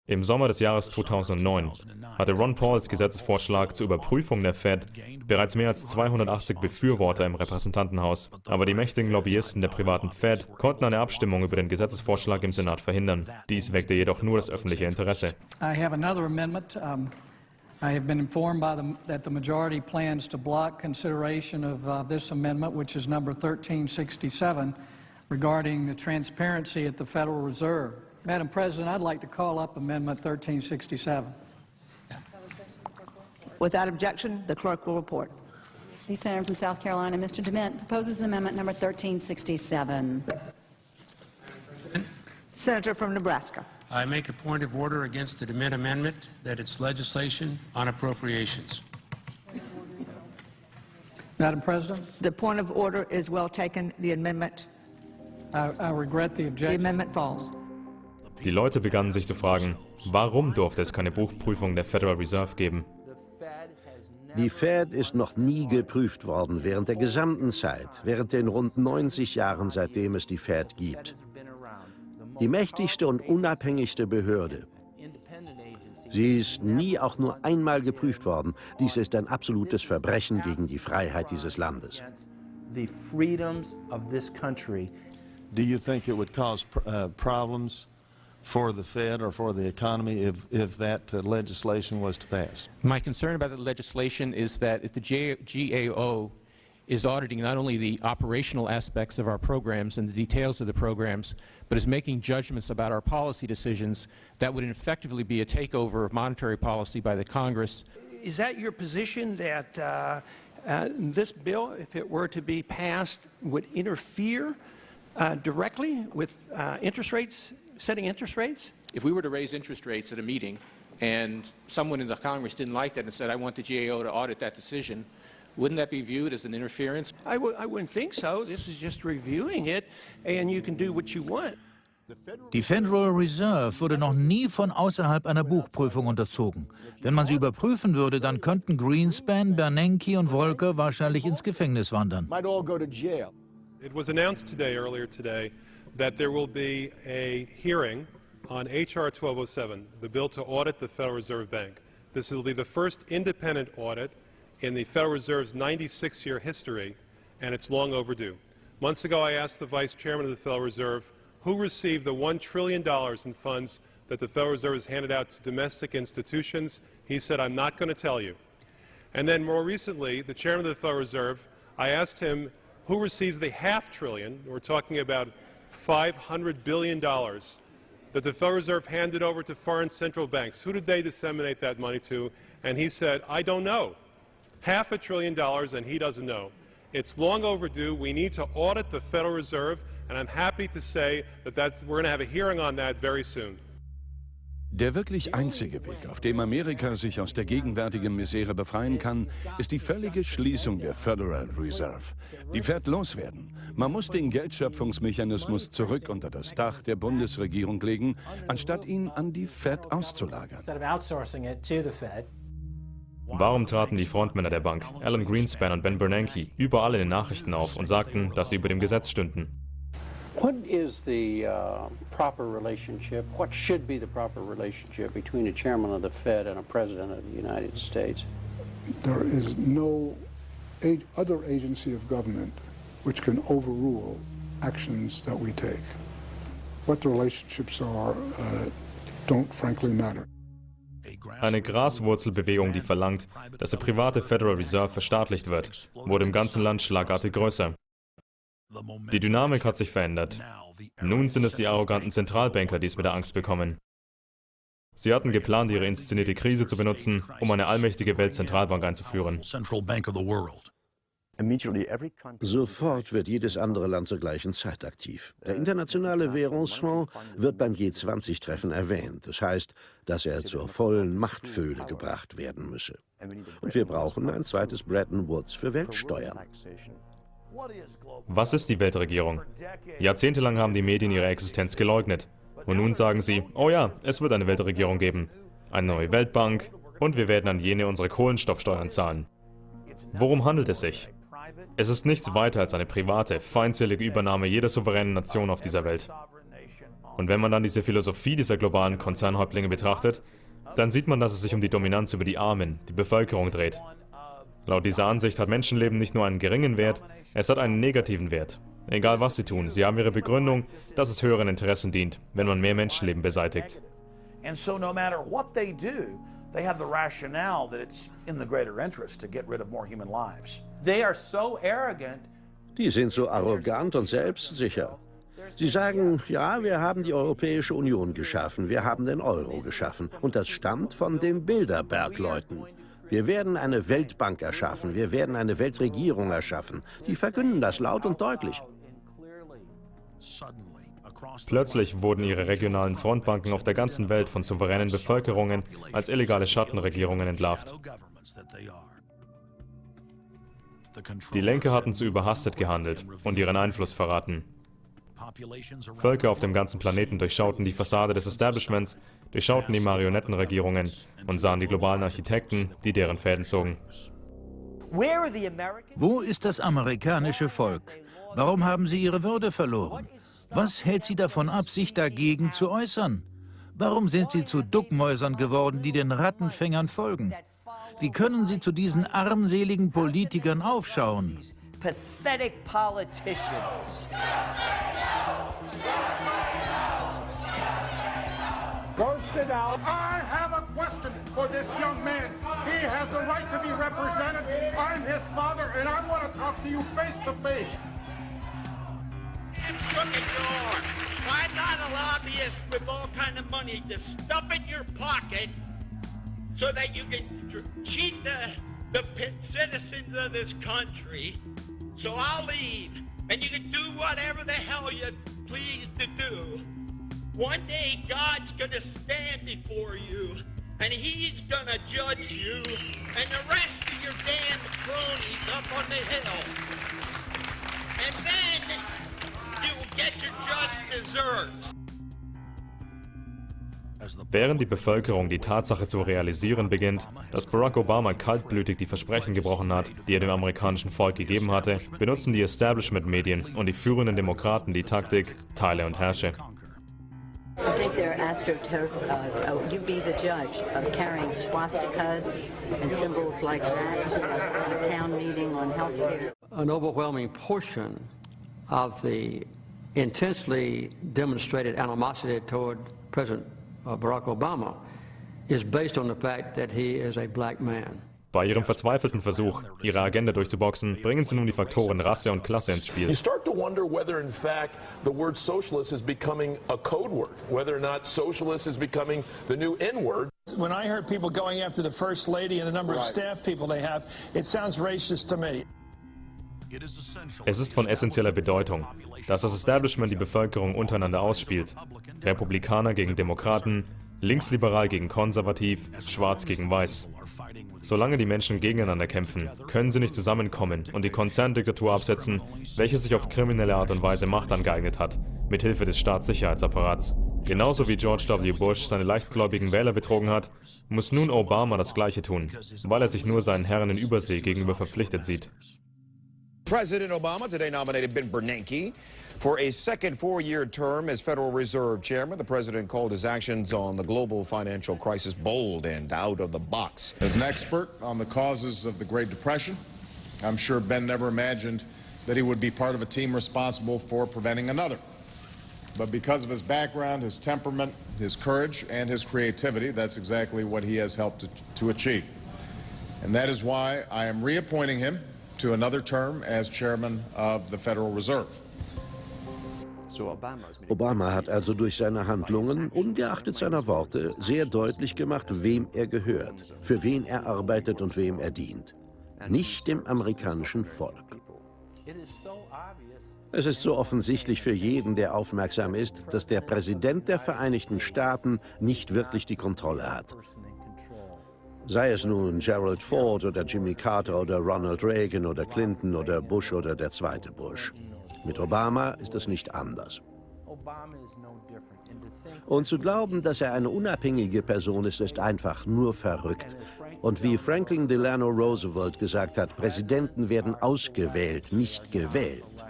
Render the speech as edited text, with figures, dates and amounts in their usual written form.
Im Sommer des Jahres 2009 hatte Ron Pauls Gesetzesvorschlag zur Überprüfung der Fed bereits mehr als 280 Befürworter im Repräsentantenhaus. Aber die mächtigen Lobbyisten der privaten Fed konnten eine Abstimmung über den Gesetzesvorschlag im Senat verhindern. Dies weckte jedoch nur das öffentliche Interesse. I have another amendment. I have been informed that the majority plans to block consideration of this amendment, which is number 1367, regarding the transparency at the Federal Reserve. Madam President, I'd like to call up Amendment 1367. Without objection, the clerk will report. The Senator from South Carolina, Mr. DeMint, proposes amendment number 1367. Senator from Nebraska. I make a point of order against the DeMint amendment that it's legislation on appropriations. Madam President, The point of order is well taken. The amendment falls. Die Leute begannen sich zu fragen, warum durfte es keine Buchprüfung der Federal Reserve geben? Die Fed ist noch nie geprüft worden während der gesamten Zeit, während den rund 90 Jahren, seitdem es die Fed gibt. Die mächtigste und unabhängigste Behörde. Sie ist nie auch nur einmal geprüft worden. Dies ist ein absolutes Verbrechen gegen die Freiheit dieses Landes. Do you think it would cause problems for the Fed or for the economy if that legislation was to pass? My concern about the legislation is that if the GAO is auditing not only the operational aspects of our programs and the details of the programs, but is making judgments about our policy decisions, that would effectively be a takeover of monetary policy by the Congress. Is that your position that this bill, if it were to be passed, would interfere directly with interest rates, setting interest rates? If we were to raise interest rates at a meeting and someone in the Congress didn't like that and said, I want the GAO to audit that decision, wouldn't that be viewed as an interference? I wouldn't think so. This is just reviewing it, and you can do what you want. Die Federal Reserve wurde noch nie von außerhalb einer Buchprüfung unterzogen. Wenn man sie überprüfen würde, dann könnten Greenspan, Bernanke und Volcker wahrscheinlich ins Gefängnis wandern. It was announced earlier today, that there will be a hearing on H.R. 1207, the bill to audit the Federal Reserve Bank. This will be the first independent audit in the Federal Reserve's 96-year history, and it's long overdue. Months ago, I asked the Vice Chairman of the Federal Reserve who received the $1 trillion in funds that the Federal Reserve has handed out to domestic institutions. He said, I'm not going to tell you. And then more recently, the Chairman of the Federal Reserve, I asked him who receives the $500 billion, we're talking about $500 billion, that the Federal Reserve handed over to foreign central banks. Who did they disseminate that money to? And he said, I don't know. $500 billion, and he doesn't know. It's long overdue. We need to audit the Federal Reserve, and I'm happy to say that we're going to have a hearing on that very soon. Der wirklich einzige Weg, auf dem Amerika sich aus der gegenwärtigen Misere befreien kann, ist die völlige Schließung der Federal Reserve. Die Fed loswerden. Man muss den Geldschöpfungsmechanismus zurück unter das Dach der Bundesregierung legen, anstatt ihn an die Fed auszulagern. Warum traten die Frontmänner der Bank, Alan Greenspan und Ben Bernanke, überall in den Nachrichten auf und sagten, dass sie über dem Gesetz stünden? What is the proper relationship, what should be the proper relationship between a chairman of the Fed and a president of the United States? There is no other agency of government which can overrule actions that we take. What the relationships are don't frankly matter. Eine Graswurzelbewegung, die verlangt, dass der private Federal Reserve verstaatlicht wird, wurde im ganzen Land schlagartig größer. Die Dynamik hat sich verändert. Nun sind es die arroganten Zentralbanker, die es mit der Angst bekommen. Sie hatten geplant, ihre inszenierte Krise zu benutzen, um eine allmächtige Weltzentralbank einzuführen. Sofort wird jedes andere Land zur gleichen Zeit aktiv. Der Internationale Währungsfonds wird beim G20-Treffen erwähnt. Das heißt, dass er zur vollen Machtfülle gebracht werden müsse. Und wir brauchen ein zweites Bretton Woods für Weltsteuern. Was ist die Weltregierung? Jahrzehntelang haben die Medien ihre Existenz geleugnet. Und nun sagen sie, oh ja, es wird eine Weltregierung geben, eine neue Weltbank und wir werden an jene unsere Kohlenstoffsteuern zahlen. Worum handelt es sich? Es ist nichts weiter als eine private, feindselige Übernahme jeder souveränen Nation auf dieser Welt. Und wenn man dann diese Philosophie dieser globalen Konzernhäuptlinge betrachtet, dann sieht man, dass es sich um die Dominanz über die Armen, die Bevölkerung dreht. Laut dieser Ansicht hat Menschenleben nicht nur einen geringen Wert, es hat einen negativen Wert. Egal was sie tun, sie haben ihre Begründung, dass es höheren Interessen dient, wenn man mehr Menschenleben beseitigt. And so no matter what they do, they have the rationale that it's in the greater interest to get rid of more human lives. They are so arrogant. Die sind so arrogant und selbstsicher. Sie sagen, ja, wir haben die Europäische Union geschaffen, wir haben den Euro geschaffen. Und das stammt von den Bilderberg-Leuten. Wir werden eine Weltbank erschaffen, wir werden eine Weltregierung erschaffen. Die verkünden das laut und deutlich. Plötzlich wurden ihre regionalen Frontbanken auf der ganzen Welt von souveränen Bevölkerungen als illegale Schattenregierungen entlarvt. Die Lenker hatten zu überhastet gehandelt und ihren Einfluss verraten. Völker auf dem ganzen Planeten durchschauten die Fassade des Establishments, durchschauten die Marionettenregierungen und sahen die globalen Architekten, die deren Fäden zogen. Wo ist das amerikanische Volk? Warum haben sie ihre Würde verloren? Was hält sie davon ab, sich dagegen zu äußern? Warum sind sie zu Duckmäusern geworden, die den Rattenfängern folgen? Wie können sie zu diesen armseligen Politikern aufschauen? Pathetic politicians. Go sit down. I have a question for this young man. He has the right to be represented. I'm his father, and I want to talk to you face to face. Crooked door. Why not a lobbyist with all kind of money to stuff in your pocket so that you can cheat the citizens of this country? So I'll leave, and you can do whatever the hell you please to do. One day God's gonna stand before you, and He's gonna judge you, and the rest of your damn cronies up on the hill. And then you will get your just desserts. Während die Bevölkerung die Tatsache zu realisieren beginnt, dass Barack Obama kaltblütig die Versprechen gebrochen hat, die er dem amerikanischen Volk gegeben hatte, benutzen die Establishment-Medien und die führenden Demokraten die Taktik Teile und Herrsche. I think they're astroturf. You be the judge of carrying swastikas and symbols like that to a town meeting on health care. An overwhelming portion of the intensely demonstrated animosity toward President Barack Obama is based on the fact that he is a black man. Bei ihrem verzweifelten Versuch, ihre Agenda durchzuboxen, bringen sie nun die Faktoren Rasse und Klasse ins Spiel. You start to wonder whether in fact the word socialist is becoming a code word, whether or not socialist is becoming the new N-word. When I heard people going after the First Lady and the number of staff people they have, it sounds racist to me. Es ist von essentieller Bedeutung, dass das Establishment die Bevölkerung untereinander ausspielt. Republikaner gegen Demokraten, linksliberal gegen konservativ, schwarz gegen weiß. Solange die Menschen gegeneinander kämpfen, können sie nicht zusammenkommen und die Konzerndiktatur absetzen, welche sich auf kriminelle Art und Weise Macht angeeignet hat, mithilfe des Staatssicherheitsapparats. Genauso wie George W. Bush seine leichtgläubigen Wähler betrogen hat, muss nun Obama das Gleiche tun, weil er sich nur seinen Herren in Übersee gegenüber verpflichtet sieht. President Obama today nominated Ben Bernanke for a second four-year term as Federal Reserve Chairman. The president called his actions on the global financial crisis bold and out of the box. As an expert on the causes of the Great Depression, I'm sure Ben never imagined that he would be part of a team responsible for preventing another. But because of his background, his temperament, his courage, and his creativity, that's exactly what he has helped to achieve. And that is why I am reappointing him to another term as chairman of the Federal Reserve. Obama hat also durch seine Handlungen, ungeachtet seiner Worte, sehr deutlich gemacht, wem er gehört, für wen er arbeitet und wem er dient. Nicht dem amerikanischen Volk. Es ist so offensichtlich für jeden, der aufmerksam ist, dass der Präsident der Vereinigten Staaten nicht wirklich die Kontrolle hat. Sei es nun Gerald Ford oder Jimmy Carter oder Ronald Reagan oder Clinton oder Bush oder der zweite Bush. Mit Obama ist es nicht anders. Und zu glauben, dass er eine unabhängige Person ist, ist einfach nur verrückt. Und wie Franklin Delano Roosevelt gesagt hat, Präsidenten werden ausgewählt, nicht gewählt.